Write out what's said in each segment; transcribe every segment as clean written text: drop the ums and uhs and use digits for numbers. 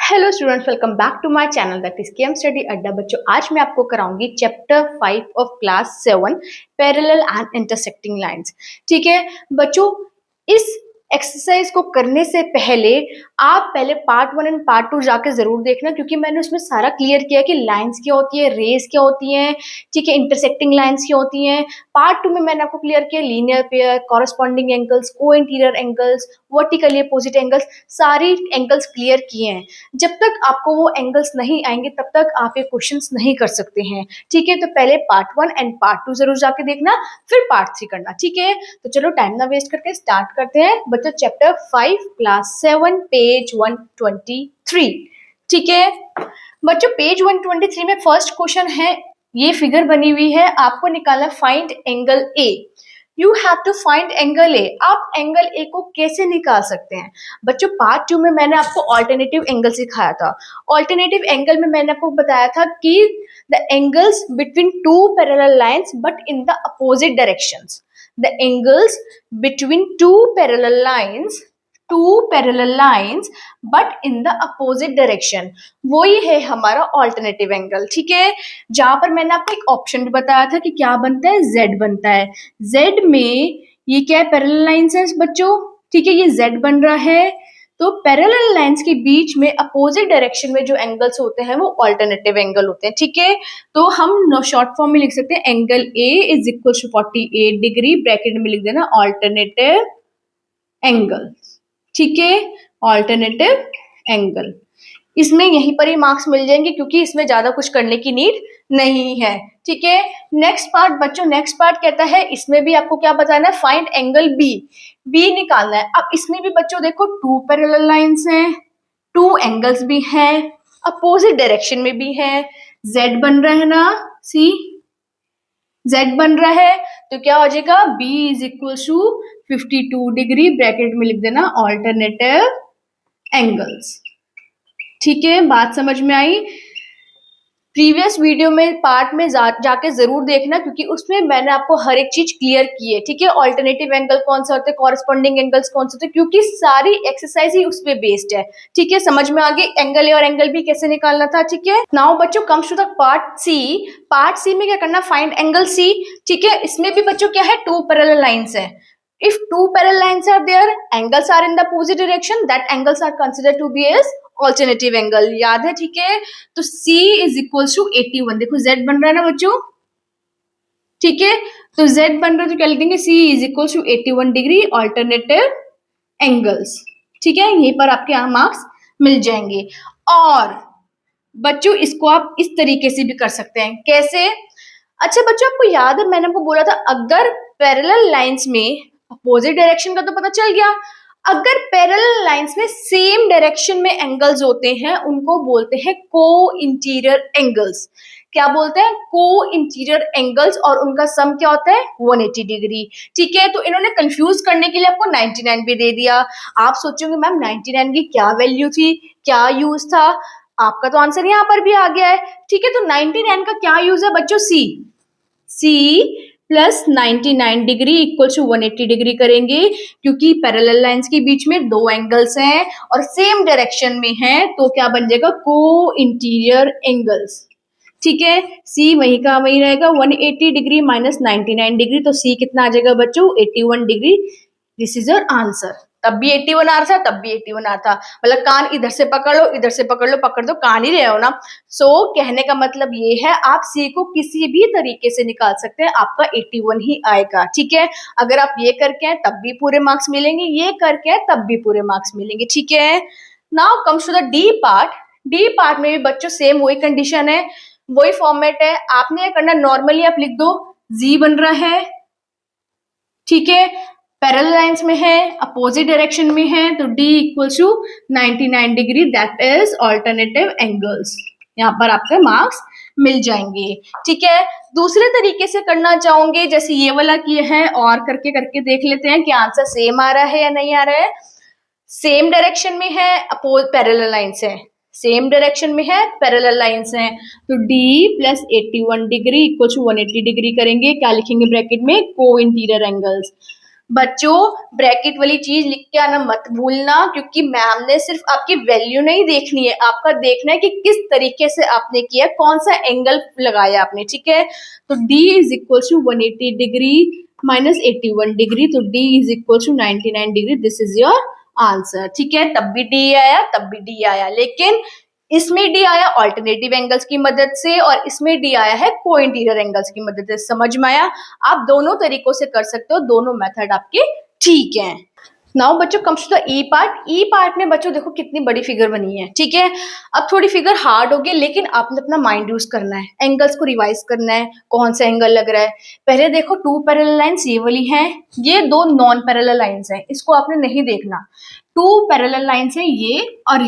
Hello students, welcome back to my channel that is KM study Adda. बच्चों, आज मैं आपको कराऊंगी chapter 5 of class 7 parallel and intersecting lines. ठीक है बच्चों, इस एक्सरसाइज को करने से पहले आप पहले पार्ट 1 एंड पार्ट 2 जाके जरूर देखना, क्योंकि मैंने उसमें सारा क्लियर किया कि लाइंस क्या होती है, रेज क्या होती हैं, ठीक है, इंटरसेक्टिंग लाइंस क्या होती हैं। पार्ट 2 में मैंने आपको क्लियर किया लीनियर पेयर, कॉरेस्पॉन्डिंग एंगल्स, को interior angles, vertically opposite angles, सारी एंगल्स क्लियर किए हैं। जब तक आपको वो एंगल्स नहीं आएंगे तब तक आप ये क्वेश्चंस नहीं कर सकते हैं। ठीक है, तो पहले पार्ट 1 एंड पार्ट 2 जरूर जाके देखना, फिर पार्ट 3 करना। ठीक है, तो चलो टाइम ना वेस्ट करके स्टार्ट करते हैं बच्चों। Chapter 5 class 7 page 123। ठीक है बच्चों, पेज 123 में फर्स्ट क्वेश्चन है, ये फिगर बनी हुई है, आपको निकालना find angle A. You have to find angle A. आप एंगल ए को कैसे निकाल सकते हैं बच्चों? पार्ट 2 में मैंने आपको ऑल्टरनेटिव एंगल सिखाया था। ऑल्टरनेटिव एंगल में मैंने आपको बताया था कि the angles between two parallel lines but in the opposite directions. The angles between two parallel lines but in the opposite direction, वो ही है हमारा ऑल्टरनेटिव एंगल। ठीक है, जहां पर मैंने आपको एक ऑप्शन भी बताया था कि क्या बनता है, z बनता है। z में ये क्या है, पैरेलल लाइंस है बच्चों। ठीक है, ये z बन रहा है, तो पैरेलल लाइंस के बीच में अपोजिट डायरेक्शन में जो एंगल्स होते हैं वो ऑल्टरनेटिव एंगल होते हैं। ठीक है, तो हम शॉर्ट फॉर्म में लिख सकते हैं angle A is equal to 48 degree, bracket में लिख देना ऑल्टरनेटिव एंगल। ठीक है, ऑल्टरनेटिव एंगल, इसमें यहीं पर ही मार्क्स मिल जाएंगे क्योंकि इसमें ज्यादा कुछ करने की नीड नहीं है। ठीक है, नेक्स्ट पार्ट बच्चों, नेक्स्ट पार्ट कहता है, इसमें भी आपको क्या बताना है, फाइंड एंगल बी। बी निकालना है। अब इसमें भी बच्चों देखो, टू पैरेलल लाइंस हैं, टू एंगल्स भी हैं, अपोजिट डायरेक्शन में भी है, जेड बन रहा है ना, सी जेड बन रहा है, तो क्या हो जाएगा, B is equal to 52 degree, bracket में लिख देना ऑल्टरनेटिव एंगल्स। ठीक है, बात समझ में आई? प्रीवियस वीडियो में पार्ट में जाके जरूर देखना, क्योंकि उसमें मैंने आपको हर एक चीज क्लियर की है। ठीक है, ऑल्टरनेटिव एंगल कौन सा होते हैं, कॉरेस्पॉन्डिंग एंगल्स कौन से होते हैं, क्योंकि सारी एक्सरसाइज ही उस पे बेस्ड है। ठीक है, समझ में आ गई एंगल ए और एंगल बी कैसे निकालना था। ठीक है, नाउ बच्चों comes to the part C. Part C में क्या करना, फाइंड एंगल सी। ठीक है, इसमें भी बच्चों क्या है, टू पैरेलल लाइंस है। If two parallel lines are there, angles are in the opposite direction, that angles are considered to be as alternative angle। याद है? ठीक है, तो C is equals to 81। देखो Z बन रहा है ना बच्चों। ठीक है, तो Z बन रहा है तो क्या लिख देंगे, C is equals to 81 degree alternative angles. ठीक है, यहीं पर आपके यहाँ मार्क्स मिल जाएंगे। और बच्चों इसको आप इस तरीके से भी कर सकते हैं। कैसे? अच्छा बच्चों, आपको याद है मैंने आपको बोला था, अगर पैरेलल लाइंस में अपोजिट डायरेक्शन का तो पता चल गया, अगर पैरेलल लाइंस में सेम डायरेक्शन में एंगल्स होते हैं उनको बोलते हैं को इंटीरियर एंगल्स। क्या बोलते हैं, को इंटीरियर एंगल्स, और उनका सम क्या होता है, 180 डिग्री। ठीक है, तो इन्होंने कंफ्यूज करने के लिए आपको 99 भी दे दिया। आप सोचोगे मैम 99 की क्या वैल्यू थी, क्या यूज था, आपका तो आंसर यहाँ पर भी आ गया है। ठीक है, तो 99 का क्या यूज है बच्चों, C plus 99 degree equal to 180 degree करेंगे, क्योंकि पैरेलल लाइंस के बीच में दो एंगल्स हैं और सेम डायरेक्शन में हैं, तो क्या बन जाएगा, को इंटीरियर एंगल्स। ठीक है, सी वही का वही रहेगा, 180 डिग्री माइनस 99 डिग्री, तो सी कितना आ जाएगा बच्चों, 81 degree. This is your answer. तब भी 81 आ रहा था, तब भी 81 आ रहा था, मतलब कान इधर से पकड़ लो, इधर से पकड़ लो, पकड़ दो, कान ही रहे हो ना। सो कहने का मतलब ये है, आप सी को किसी भी तरीके से निकाल सकते हैं, आपका 81 ही आएगा। ठीक है, अगर आप ये करके हैं तब भी पूरे मार्क्स मिलेंगे, ये करके हैं तब भी पूरे मार्क्स मिलेंगे। ठीक है, now comes to the D part. D part में भी बच्चों सेम वही कंडीशन है, वही फॉर्मेट है। आपने ये करना, नॉर्मली आप लिख दो, जी बन रहा है। ठीक है, पैरेलल लाइंस में है, अपोजिट डायरेक्शन में है, तो D equals to 99 degree, that is alternative angles. यहाँ पर आपके मार्क्स मिल जाएंगे। ठीक है, दूसरे तरीके से करना चाहोगे, जैसे ये वाला किए हैं, और करके करके देख लेते हैं कि आंसर सेम आ रहा है या नहीं आ रहा है। सेम डायरेक्शन में है, पैरेलल लाइंस है, सेम डायरेक्शन में है, पैरेलल लाइंस हैं, तो D plus 81 degree equal to 180 degree करेंगे, क्या लिखेंगे ब्रैकेट में, को इंटीरियर एंगल्स। बच्चों ब्रैकेट वाली चीज लिख के आना मत भूलना, क्योंकि मैम ने सिर्फ आपकी वैल्यू नहीं देखनी है, आपका देखना है कि किस तरीके से आपने किया, कौन सा एंगल लगाया आपने, ठीक है। तो D is equal to 180 degree minus 81 degree, तो D is equal to 99 degree, this is your answer, ठीक है। तब भी D आया, तब भी D आया, लेकिन इसमें D आया ऑल्टरनेटिव एंगल्स की मदद से और इसमें D आया है को इंटीरियर एंगल्स की मदद से। समझ में आया? आप दोनों तरीकों से कर सकते हो, दोनों मेथड आपके ठीक हैं। नाउ बच्चों comes to the E part. E part में बच्चों देखो कितनी बड़ी फिगर बनी है, ठीक है। अब थोड़ी फिगर हार्ड होगी, लेकिन आपने अपना माइंड यूज करना है, एंगल्स को रिवाइज करना है, कौन सा एंगल लग रहा है। पहले देखो टू पैरेलल लाइंस ये वाली हैं, ये दो नॉन पैरेलल लाइंस हैं, इसको आपने नहीं देखना। टू पैरेलल लाइंस है ये और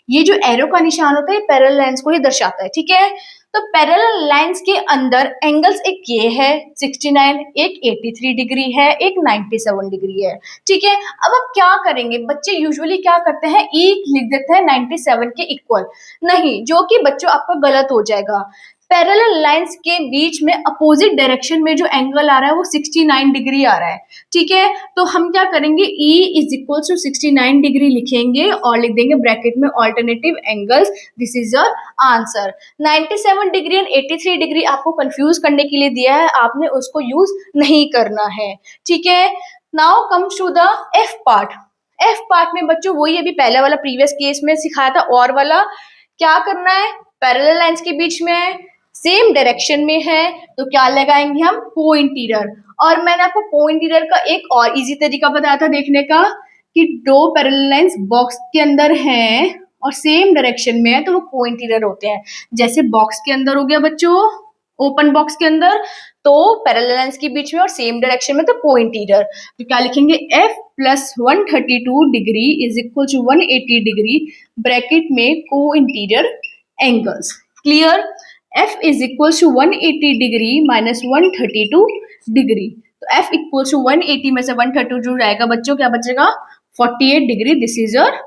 ये जो एरो का निशान होता है ये पैरेलल लाइंस को ही दर्शाता है, ठीक है। तो पैरेलल लाइंस के अंदर एंगल्स एक ये है 69, एक 83 डिग्री है, एक 97 डिग्री है, ठीक है। अब आप क्या करेंगे, बच्चे यूजुअली क्या करते हैं, ई लिख देते हैं 97 के इक्वल, नहीं, जो कि बच्चों आपका गलत हो जाएगा। पैरेलल लाइंस के बीच में अपोजिट डायरेक्शन में जो एंगल आ रहा है वो 69 डिग्री आ रहा है, ठीक है। तो हम क्या करेंगे, E is equal to 69 degree लिखेंगे और लिख देंगे ब्रैकेट में alternative angles, this is your answer. 97 degree and 83 degree आपको कंफ्यूज करने के लिए दिया है, आपने उसको यूज नहीं करना है, ठीक है। Now comes to the F part. F part में बच्चों वही अभी पहले वाला प्रीवियस केस में सिखाया था, और वाला क्या करना है, पैरेलल लाइंस के बीच में है, सेम डायरेक्शन में है, तो क्या लगाएंगे हम, को इंटीरियर। और मैंने आपको को इंटीरियर का एक और इजी तरीका बताया था देखने का, कि दो पैरेलल लाइंस बॉक्स के अंदर हैं और सेम डायरेक्शन में है तो वो को इंटीरियर होते हैं। जैसे बॉक्स के अंदर हो गया बच्चों, ओपन बॉक्स के अंदर, तो पैरेलल लाइंस के बीच में और सेम डायरेक्शन में तो को इंटीरियर। तो क्या लिखेंगे, F plus 132 degree is equal to 180 degree, bracket में को interior angles. Clear? F is equal to 180 degree minus 132 degree, तो F इक्वल टू 180 में से 132 जुड़ जाएगा बच्चों, क्या बचेगा, 48 degree, this is your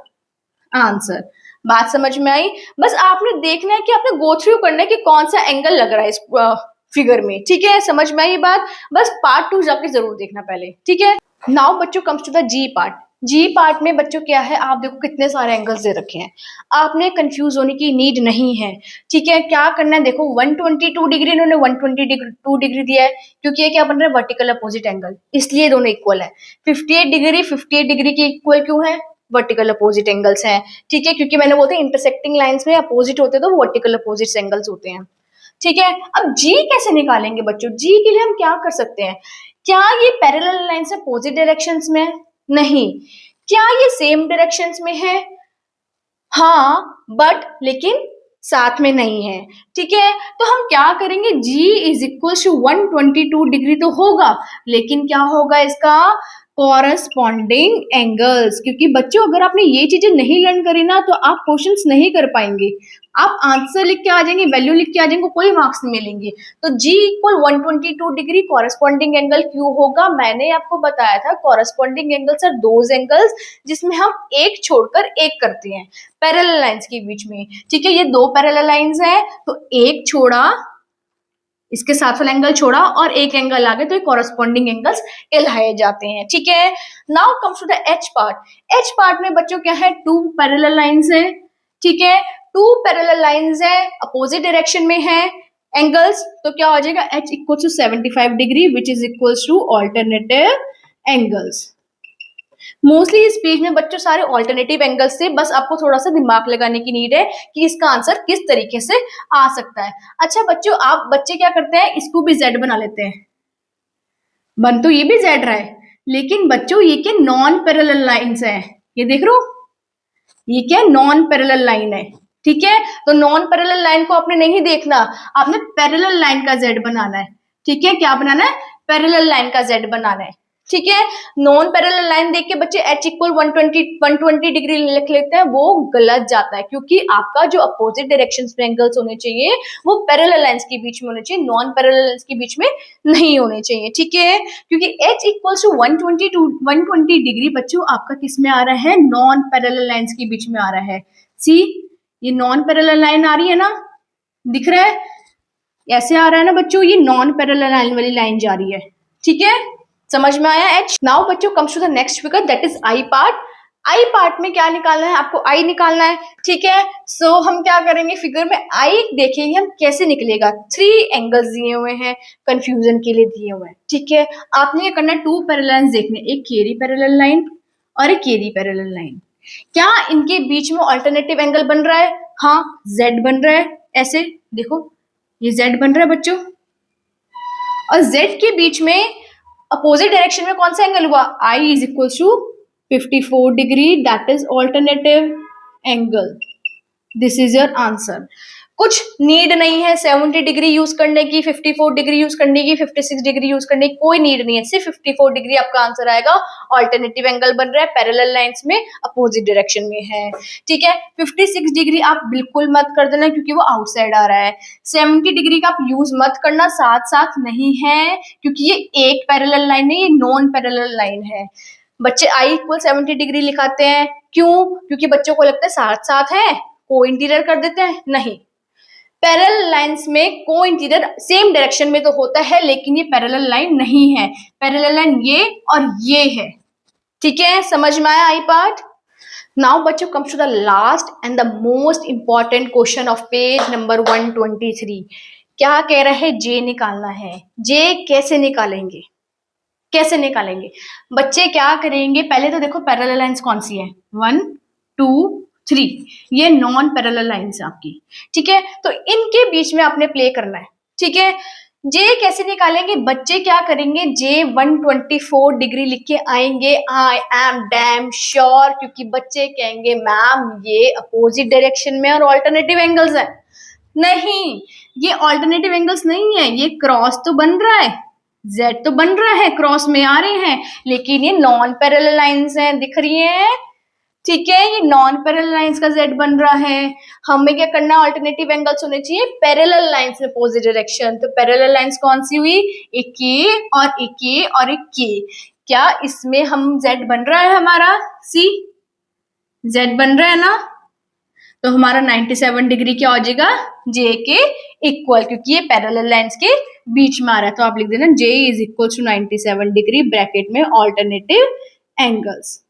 answer. बात समझ में आई? बस आपने देखना है कि आपने गो थ्रू करना है कि कौन सा एंगल लग रहा है इस फिगर में, ठीक है। समझ में आई ये बात? बस पार्ट 2 जाके जरूर देखना पहले, ठीक है। नाउ बच्चों comes to the G part. G part में बच्चों क्या है, आप देखो कितने सारे एंगल्स दे रखे हैं, आपने कंफ्यूज होने की नीड नहीं है, ठीक है। क्या करना है, देखो 122 डिग्री इन्होंने 122 डिग्री दिया है, क्योंकि ये क्या बन रहा है, वर्टिकल अपोजिट एंगल, इसलिए दोनों इक्वल है। 58 डिग्री के इक्वल क्यों है, वर्टिकल अपोजिट एंगल्स हैं, ठीक है, क्योंकि मैंने बोलते हैं इंटरसेक्टिंग लाइंस में अपोजिट होते हैं तो वर्टिकल अपोजिट एंगल्स होते हैं, ठीक है। अब जी कैसे निकालेंगे बच्चों, जी के लिए हम क्या कर सकते हैं, क्या ये पैरेलल लाइन से अपोजिट डायरेक्शंस में, नहीं, क्या ये सेम डायरेक्शंस में है, हाँ, बट लेकिन साथ में नहीं है, ठीक है। तो हम क्या करेंगे, G is equal to 122 degree तो होगा, लेकिन क्या होगा इसका कॉरस्पॉन्डिंग एंगल्स, क्योंकि बच्चों अगर आपने ये चीजें नहीं लर्न करी ना तो आप क्वेश्चंस नहीं कर पाएंगे, आप आंसर लिख के आ जाएंगे, वैल्यू लिख के आ जाएंगे, कोई मार्क्स नहीं मिलेंगे। तो G equal 122 degree corresponding angle क्यों होगा, मैंने आपको बताया था corresponding angles are those angles जिसमें हम एक छोड़कर एक करते हैं पैरेलल लाइंस के बीच में, ठीक है। ये दो पैरेलल लाइंस हैं तो एक छोड़ा, इसके साथ वाला एंगल छोड़ा और एक एंगल आगे, तो ये कॉरस्पॉन्डिंग एंगल्स कहलाए जाते हैं, ठीक है। Now comes to the H part. H part में बच्चों क्या है, टू पैरेलल लाइंस है, ठीक है, टू पैरेलल लाइंस है, अपोजिट डायरेक्शन में है एंगल्स, तो क्या हो जाएगा, H equal to 75 degree which is equal to alternative angles. Mostly इस पेज में बच्चों सारे ऑल्टरनेटिव एंगल्स से, बस आपको थोड़ा सा दिमाग लगाने की नीड है कि इसका आंसर किस तरीके से आ सकता है। अच्छा बच्चों, आप बच्चे क्या करते हैं, इसको भी Z बना लेते हैं, बन तो ये भी Z रहा है, लेकिन बच्चों ये क्या नॉन पैरेलल लाइंस है, ये देख रहे हो, ये क्या नॉन पैरेलल लाइन है, ठीक है। तो नॉन पैरेलल लाइन को आपने नहीं देखना, आपने पैरेलल लाइन का Z बनाना है, ठीक है। क्या बनाना है, पैरेलल लाइन का Z बनाना है, ठीक है। नॉन पैरेलल लाइन देख के बच्चे H इक्वल 120 डिग्री लिख लेते हैं, वो गलत जाता है, क्योंकि आपका जो अपोजिट डायरेक्शंस में एंगल्स होने चाहिए वो पैरेलल लाइंस के बीच में होने चाहिए, नॉन पैरेलल लाइंस के बीच में नहीं होने चाहिए, ठीक है। क्योंकि H इक्वल टू 120 डिग्री बच्चों आपका किस में आ रहा है, नॉन पैरेलल लाइंस के बीच में आ रहा है। सी, ये नॉन पैरेलल लाइन आ रही है ना, दिख रहा है, ऐसे आ रहा है ना बच्चों, ये नॉन पैरेलल लाइन वाली लाइन जा रही है, ठीक है। समझ में आया एच? नाउ बच्चों comes to the next figure, that is I part. I part में क्या निकालना है आपको? आई निकालना है, ठीक है। सो हम क्या करेंगे, फिगर में आई देखेंगे हम कैसे निकलेगा। 3 एंगल्स दिए हुए हैं, कंफ्यूजन के लिए दिए हुए हैं, ठीक है। आपने क्या करना है, 2 पैरेलल लाइंस देखने, एक केरी पैरेलल लाइन और एक केरी पैरेलल लाइन। क्या इनके बीच में अल्टरनेटिव एंगल बन रहा है? हाँ, जेड बन रहा है। ऐसे देखो, ये जेड बन रहा है बच्चों, और जेड के बीच में अपोजिट डायरेक्शन में कौन सा एंगल हुआ? I is equal to 54 degree, that is alternative angle. This is your answer. कुछ नीड नहीं है 70 डिग्री यूज करने की, 54 डिग्री यूज करने की, 56 डिग्री यूज करने की, कोई नीड नहीं है। सिर्फ 54 डिग्री आपका आंसर आएगा। ऑल्टरनेटिव एंगल बन रहा है, पैरेलल लाइंस में अपोजिट डायरेक्शन में है, ठीक है। 56 डिग्री आप बिल्कुल मत कर देना क्योंकि वो आउटसाइड आ रहा है। 70 डिग्री का आप यूज मत करना, साथ साथ नहीं है, क्योंकि ये एक पैरेलल लाइन है, ये नॉन पैरेलल लाइन है। बच्चे आई इक्वल 70 डिग्री लिखाते हैं, क्यों? क्योंकि बच्चों को लगता है साथ साथ है, को इंटीरियर कर देते हैं। नहीं, पैरेलल लाइंस में को इंटीरियर सेम डायरेक्शन में तो होता है, लेकिन ये पैरेलल लाइन नहीं है। पैरेलल लाइन ये और ये है, ठीक है। समझ में आया आई पार्ट? नाउ बच्चों comes to the last and the most important question of page number 123। क्या कह रहा है? जे निकालना है। जे कैसे निकालेंगे? कैसे निकालेंगे बच्चे? क्या करेंगे, पहले तो देखो पैरेलल लाइंस कौन सी है, 1 2 3, ये नॉन पैरेलल लाइंस आपकी, ठीक है। तो इनके बीच में आपने प्ले करना है, ठीक है। जे कैसे निकालेंगे बच्चे? क्या करेंगे, जे 124 डिग्री लिख के आएंगे। आई एम डैम श्योर, क्योंकि बच्चे कहेंगे मैम ये अपोजिट डायरेक्शन में और ऑल्टरनेटिव एंगल्स है। नहीं, ये ऑल्टरनेटिव एंगल्स नहीं है, ये क्रॉस तो बन रहा है, जेड तो बन रहा है, क्रॉस में आ रहे हैं, लेकिन ये नॉन पैरेलल लाइंस हैं, दिख रही है, ठीक है। ये नॉन पैरेलल लाइंस का जेड बन रहा है। हमें क्या करना है, ऑल्टरनेटिव एंगल्स होने चाहिए पैरेलल लाइंस में अपोजिट डायरेक्शन। तो पैरेलल लाइंस कौन सी हुई? एक के और एक के और एक के। क्या इसमें हम जेड बन रहा है हमारा? सी जेड बन रहा है ना, तो हमारा 97 डिग्री क्या हो जाएगा? जे के इक्वल, क्योंकि ये पैरेलल लाइंस के बीच में आ रहा है। तो आप लिख देना J is equal to 97 degree bracket में ऑल्टरनेटिव एंगल्स।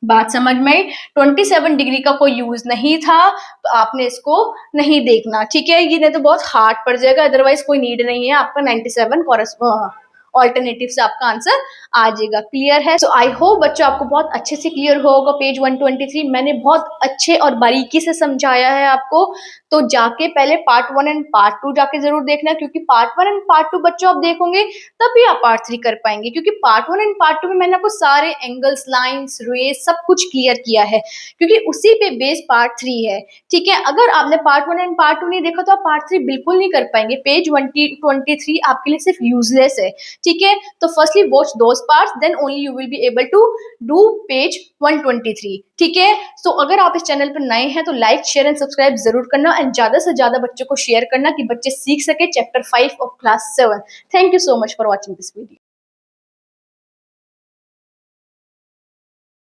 बात समझ में आई? 27 डिग्री का कोई यूज नहीं था, तो आपने इसको नहीं देखना, ठीक है। ये नहीं तो बहुत हार्ड पड़ जाएगा, अदरवाइज कोई नीड नहीं है, आपका 97 ऑल्टरनेटिव से आपका आंसर आ जाएगा। क्लियर है? सो आई होप बच्चों आपको बहुत अच्छे से क्लियर होगा पेज 123। मैंने बहुत अच्छे और बारीकी से समझाया है आपको, तो जाके पहले पार्ट 1 एंड पार्ट 2 जाके जरूर देखना, क्योंकि पार्ट 1 एंड पार्ट 2 बच्चों आप देखोगे तभी आप पार्ट 3 कर पाएंगे, क्योंकि पार्ट 1 एंड पार्ट 2 में मैंने आपको सारे एंगल्स, लाइंस, रेज सब कुछ क्लियर किया है, क्योंकि उसी पे बेस पार्ट 3 है, ठीक है। अगर आपने पार्ट 1 एंड पार्ट 2 नहीं देखा तो आप पार्ट 3 बिल्कुल नहीं कर पाएंगे। पेज 123 आपके लिए सिर्फ यूजलेस है, ठीक है। तो firstly watch those parts, then only you will be able to do page 123, ठीक है। सो अगर आप इस चैनल पर नए हैं तो लाइक, शेयर एंड सब्सक्राइब जरूर करना, एंड ज्यादा से ज्यादा बच्चों को शेयर करना कि बच्चे सीख सके chapter 5 of class 7। Thank you so much for watching this video.